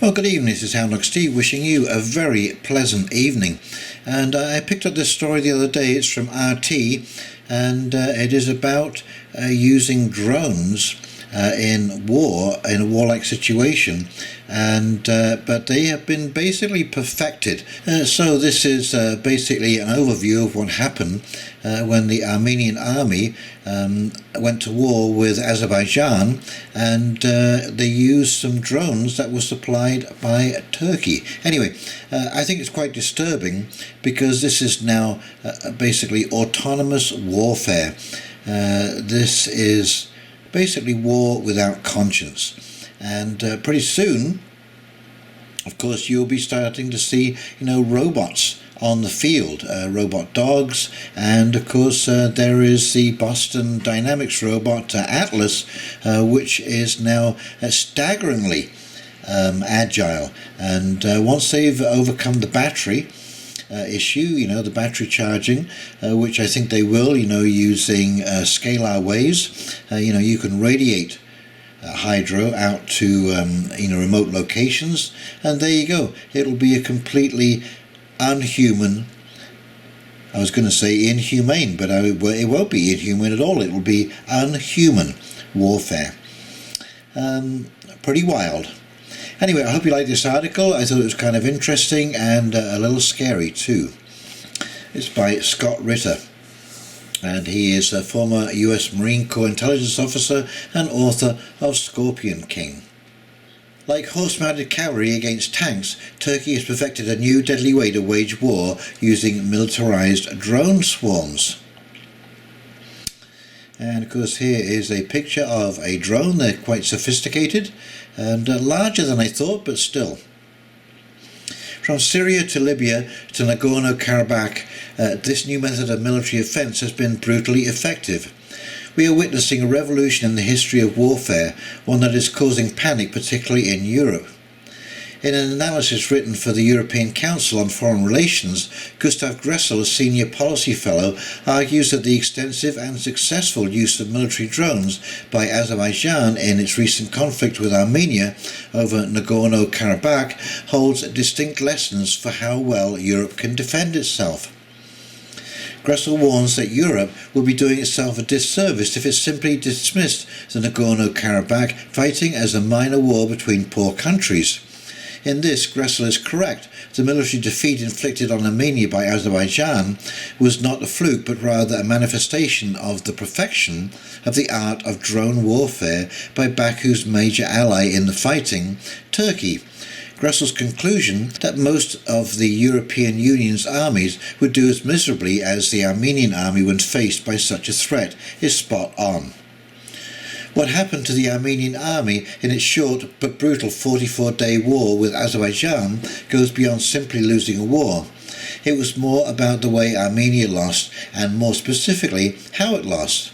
Well, good evening, this is Houndog Steve wishing you a very pleasant evening. And I picked up this story the other day. It's from RT, and it is about using drones in war, in a warlike situation, and but they have been basically perfected. So this is basically an overview of what happened when the Armenian army went to war with Azerbaijan, and they used some drones that were supplied by Turkey. Anyway, I think it's quite disturbing because this is now basically autonomous warfare. This is basically war without conscience, and pretty soon, of course, you'll be starting to see, robots on the field, robot dogs, and of course there is the Boston Dynamics robot Atlas, which is now staggeringly agile, and once they've overcome the battery issue, the battery charging, which I think they will, using scalar waves. You can radiate hydro out to remote locations, and there you go. It'll be a completely unhuman, I was going to say inhumane, but it won't be inhuman at all. It will be unhuman warfare. Pretty wild. Anyway, I hope you liked this article. I thought it was kind of interesting and a little scary too. It's by Scott Ritter, and he is a former US Marine Corps intelligence officer and author of Scorpion King. Like horse-mounted cavalry against tanks, Turkey has perfected a new deadly way to wage war using militarized drone swarms. And of course here is a picture of a drone. They're quite sophisticated and larger than I thought, but still. From Syria to Libya to Nagorno-Karabakh, this new method of military offence has been brutally effective. We are witnessing a revolution in the history of warfare, one that is causing panic, particularly in Europe. In an analysis written for the European Council on Foreign Relations, Gustav Gressel, a senior policy fellow, argues that the extensive and successful use of military drones by Azerbaijan in its recent conflict with Armenia over Nagorno-Karabakh holds distinct lessons for how well Europe can defend itself. Gressel warns that Europe will be doing itself a disservice if it simply dismissed the Nagorno-Karabakh fighting as a minor war between poor countries. In this, Gressel is correct. The military defeat inflicted on Armenia by Azerbaijan was not a fluke, but rather a manifestation of the perfection of the art of drone warfare by Baku's major ally in the fighting, Turkey. Gressel's conclusion that most of the European Union's armies would do as miserably as the Armenian army when faced by such a threat is spot on. What happened to the Armenian army in its short but brutal 44-day war with Azerbaijan goes beyond simply losing a war. It was more about the way Armenia lost, and more specifically, how it lost.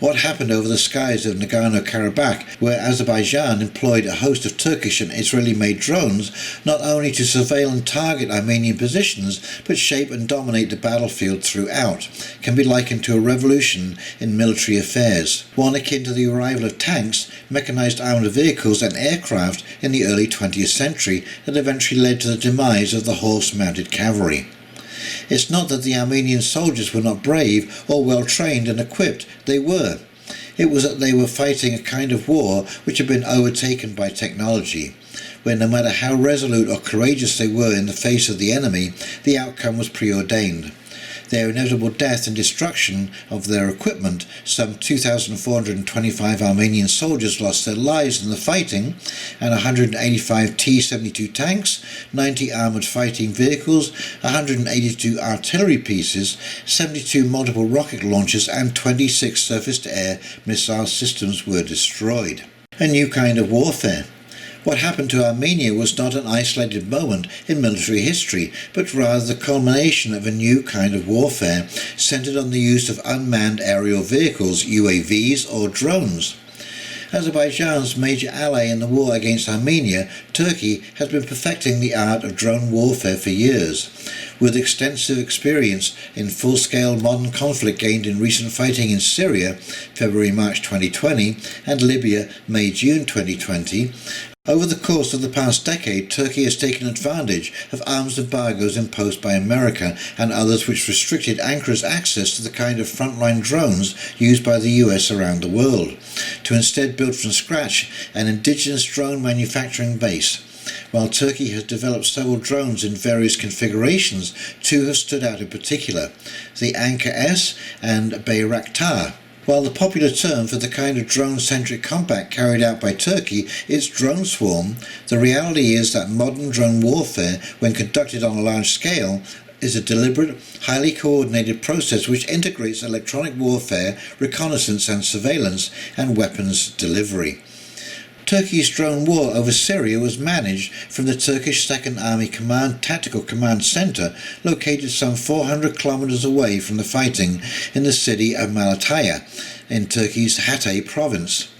What happened over the skies of Nagorno-Karabakh, where Azerbaijan employed a host of Turkish and Israeli-made drones not only to surveil and target Armenian positions, but shape and dominate the battlefield throughout, can be likened to a revolution in military affairs, one akin to the arrival of tanks, mechanized armoured vehicles and aircraft in the early 20th century that eventually led to the demise of the horse-mounted cavalry. It's not that the Armenian soldiers were not brave or well trained and equipped. They were. It was that they were fighting a kind of war which had been overtaken by technology, where no matter how resolute or courageous they were in the face of the enemy, the outcome was preordained. Their inevitable death and destruction of their equipment, some 2,425 Armenian soldiers lost their lives in the fighting, and 185 T-72 tanks, 90 armoured fighting vehicles, 182 artillery pieces, 72 multiple rocket launchers and 26 surface-to-air missile systems were destroyed. A new kind of warfare. What happened to Armenia was not an isolated moment in military history, but rather the culmination of a new kind of warfare centered on the use of unmanned aerial vehicles, UAVs or drones. Azerbaijan's major ally in the war against Armenia, Turkey, has been perfecting the art of drone warfare for years. With extensive experience in full-scale modern conflict gained in recent fighting in Syria, February-March 2020, and Libya, May-June 2020, Over the course of the past decade, Turkey has taken advantage of arms embargoes imposed by America and others which restricted Ankara's access to the kind of frontline drones used by the US around the world, to instead build from scratch an indigenous drone manufacturing base. While Turkey has developed several drones in various configurations, two have stood out in particular, the Anka-S and Bayraktar. While the popular term for the kind of drone-centric combat carried out by Turkey is drone swarm, the reality is that modern drone warfare, when conducted on a large scale, is a deliberate, highly coordinated process which integrates electronic warfare, reconnaissance and surveillance, and weapons delivery. Turkey's drone war over Syria was managed from the Turkish 2nd Army Tactical Command Center, located some 400 kilometers away from the fighting in the city of Malatya in Turkey's Hatay province.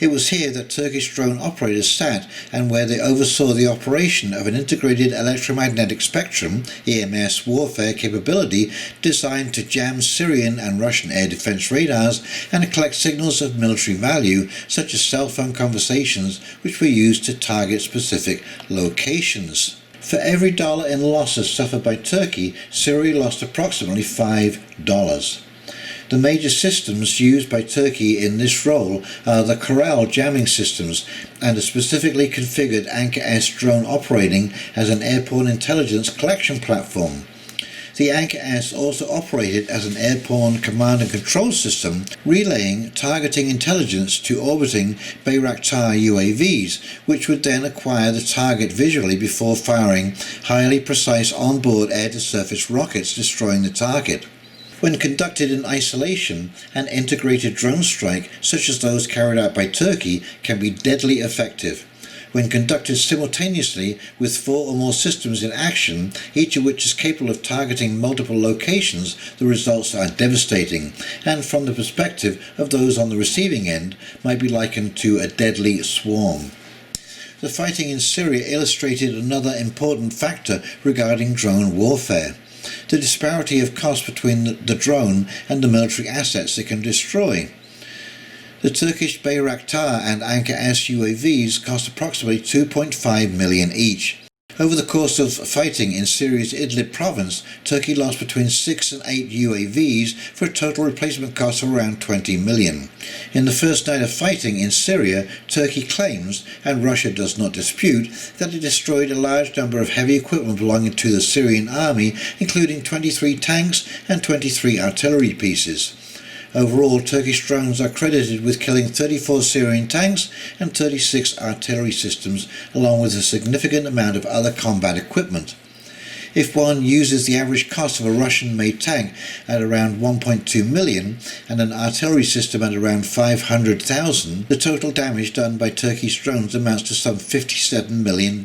It was here that Turkish drone operators sat and where they oversaw the operation of an integrated electromagnetic spectrum (EMS) warfare capability designed to jam Syrian and Russian air defense radars and collect signals of military value such as cell phone conversations which were used to target specific locations. For every dollar in losses suffered by Turkey, Syria lost approximately $5. The major systems used by Turkey in this role are the Corral jamming systems and a specifically configured Anka-S drone operating as an airborne intelligence collection platform. The Anka-S also operated as an airborne command and control system, relaying targeting intelligence to orbiting Bayraktar UAVs, which would then acquire the target visually before firing highly precise onboard air-to-surface rockets destroying the target. When conducted in isolation, an integrated drone strike, such as those carried out by Turkey, can be deadly effective. When conducted simultaneously with 4 or more systems in action, each of which is capable of targeting multiple locations, the results are devastating, and from the perspective of those on the receiving end, might be likened to a deadly swarm. The fighting in Syria illustrated another important factor regarding drone warfare: the disparity of cost between the drone and the military assets it can destroy. The Turkish Bayraktar and Anka-S UAVs cost approximately $2.5 million each. Over the course of fighting in Syria's Idlib province, Turkey lost between 6 and 8 UAVs for a total replacement cost of around $20 million. In the first night of fighting in Syria, Turkey claims, and Russia does not dispute, that it destroyed a large number of heavy equipment belonging to the Syrian army, including 23 tanks and 23 artillery pieces. Overall, Turkish drones are credited with killing 34 Syrian tanks and 36 artillery systems, along with a significant amount of other combat equipment. If one uses the average cost of a Russian-made tank at around $1.2 million and an artillery system at around $500,000, the total damage done by Turkey's drones amounts to some $57 million,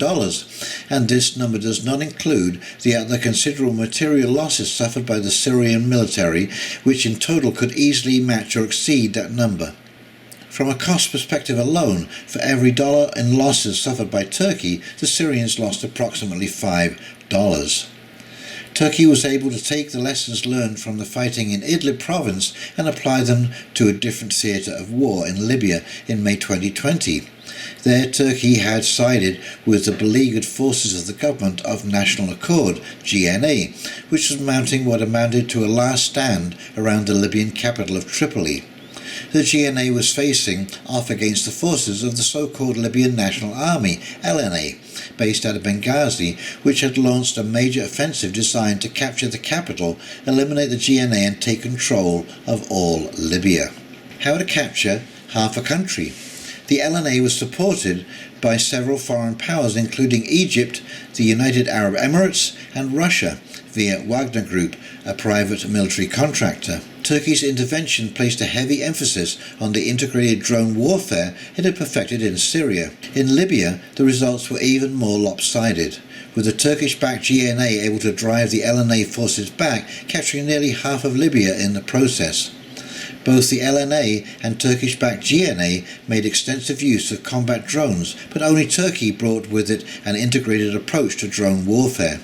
and this number does not include the other considerable material losses suffered by the Syrian military, which in total could easily match or exceed that number. From a cost perspective alone, for every dollar in losses suffered by Turkey, the Syrians lost approximately $5. Turkey was able to take the lessons learned from the fighting in Idlib province and apply them to a different theatre of war in Libya in May 2020. There, Turkey had sided with the beleaguered forces of the Government of National Accord, GNA, which was mounting what amounted to a last stand around the Libyan capital of Tripoli. The GNA was facing off against the forces of the so-called Libyan National Army, LNA, based out of Benghazi, which had launched a major offensive designed to capture the capital, eliminate the GNA and take control of all Libya. How to capture half a country? The LNA was supported by several foreign powers, including Egypt, the United Arab Emirates, and Russia, via Wagner Group, a private military contractor. Turkey's intervention placed a heavy emphasis on the integrated drone warfare it had perfected in Syria. In Libya, the results were even more lopsided, with the Turkish-backed GNA able to drive the LNA forces back, capturing nearly half of Libya in the process. Both the LNA and Turkish-backed GNA made extensive use of combat drones, but only Turkey brought with it an integrated approach to drone warfare.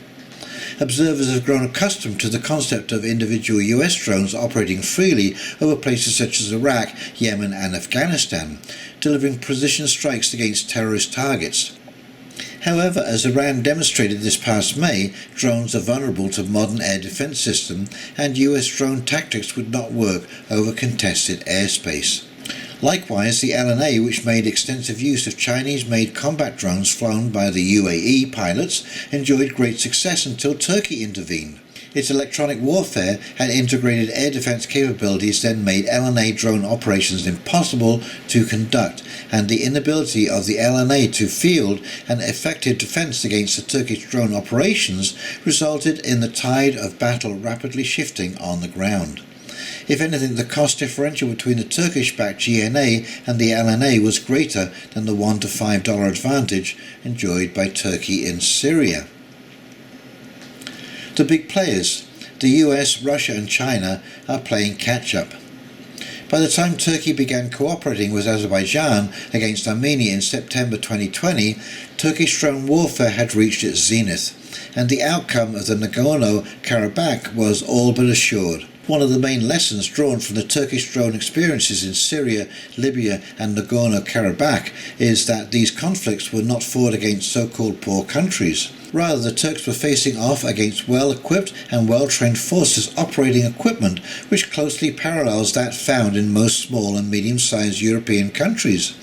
Observers have grown accustomed to the concept of individual US drones operating freely over places such as Iraq, Yemen and Afghanistan, delivering precision strikes against terrorist targets. However, as Iran demonstrated this past May, drones are vulnerable to modern air defense systems, and US drone tactics would not work over contested airspace. Likewise, the LNA, which made extensive use of Chinese-made combat drones flown by the UAE pilots, enjoyed great success until Turkey intervened. Its electronic warfare and integrated air defense capabilities then made LNA drone operations impossible to conduct, and the inability of the LNA to field an effective defense against the Turkish drone operations resulted in the tide of battle rapidly shifting on the ground. If anything, the cost differential between the Turkish-backed GNA and the LNA was greater than the $1 to $5 advantage enjoyed by Turkey in Syria. The big players, the US, Russia and China, are playing catch-up. By the time Turkey began cooperating with Azerbaijan against Armenia in September 2020, Turkish drone warfare had reached its zenith, and the outcome of the Nagorno-Karabakh was all but assured. One of the main lessons drawn from the Turkish drone experiences in Syria, Libya and Nagorno-Karabakh is that these conflicts were not fought against so-called poor countries. Rather, the Turks were facing off against well-equipped and well-trained forces operating equipment which closely parallels that found in most small and medium-sized European countries.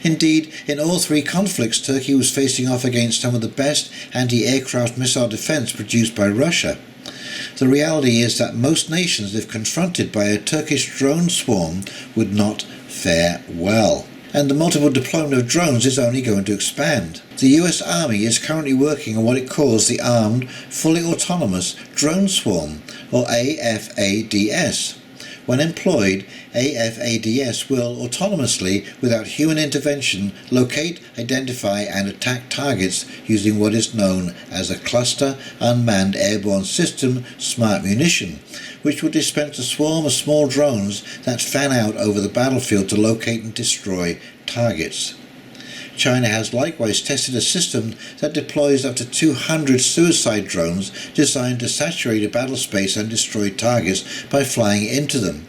Indeed, in all three conflicts, Turkey was facing off against some of the best anti-aircraft missile defense produced by Russia. The reality is that most nations, if confronted by a Turkish drone swarm, would not fare well. And the multiple deployment of drones is only going to expand. The US Army is currently working on what it calls the Armed Fully Autonomous Drone Swarm, or AFADS. When employed, AFADS will autonomously, without human intervention, locate, identify and attack targets using what is known as a Cluster Unmanned Airborne System Smart Munition, which will dispense a swarm of small drones that fan out over the battlefield to locate and destroy targets. China has likewise tested a system that deploys up to 200 suicide drones designed to saturate a battle space and destroy targets by flying into them.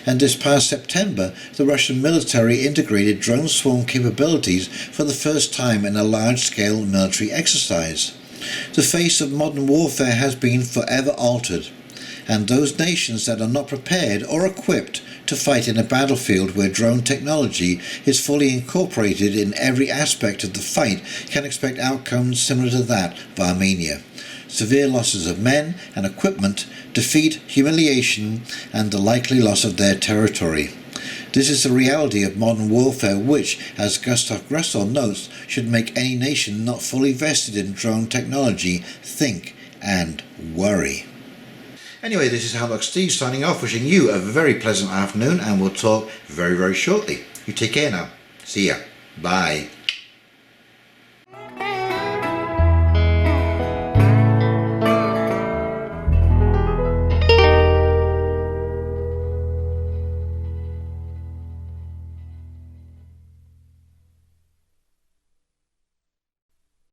And this past September, the Russian military integrated drone swarm capabilities for the first time in a large-scale military exercise. The face of modern warfare has been forever altered, and those nations that are not prepared or equipped to fight in a battlefield where drone technology is fully incorporated in every aspect of the fight can expect outcomes similar to that of Armenia. Severe losses of men and equipment, defeat, humiliation, and the likely loss of their territory. This is the reality of modern warfare which, as Gustav Gressel notes, should make any nation not fully vested in drone technology think and worry. Anyway, this is Howlock Steve signing off, wishing you a very pleasant afternoon, and we'll talk very, very shortly. You take care now. See ya. Bye.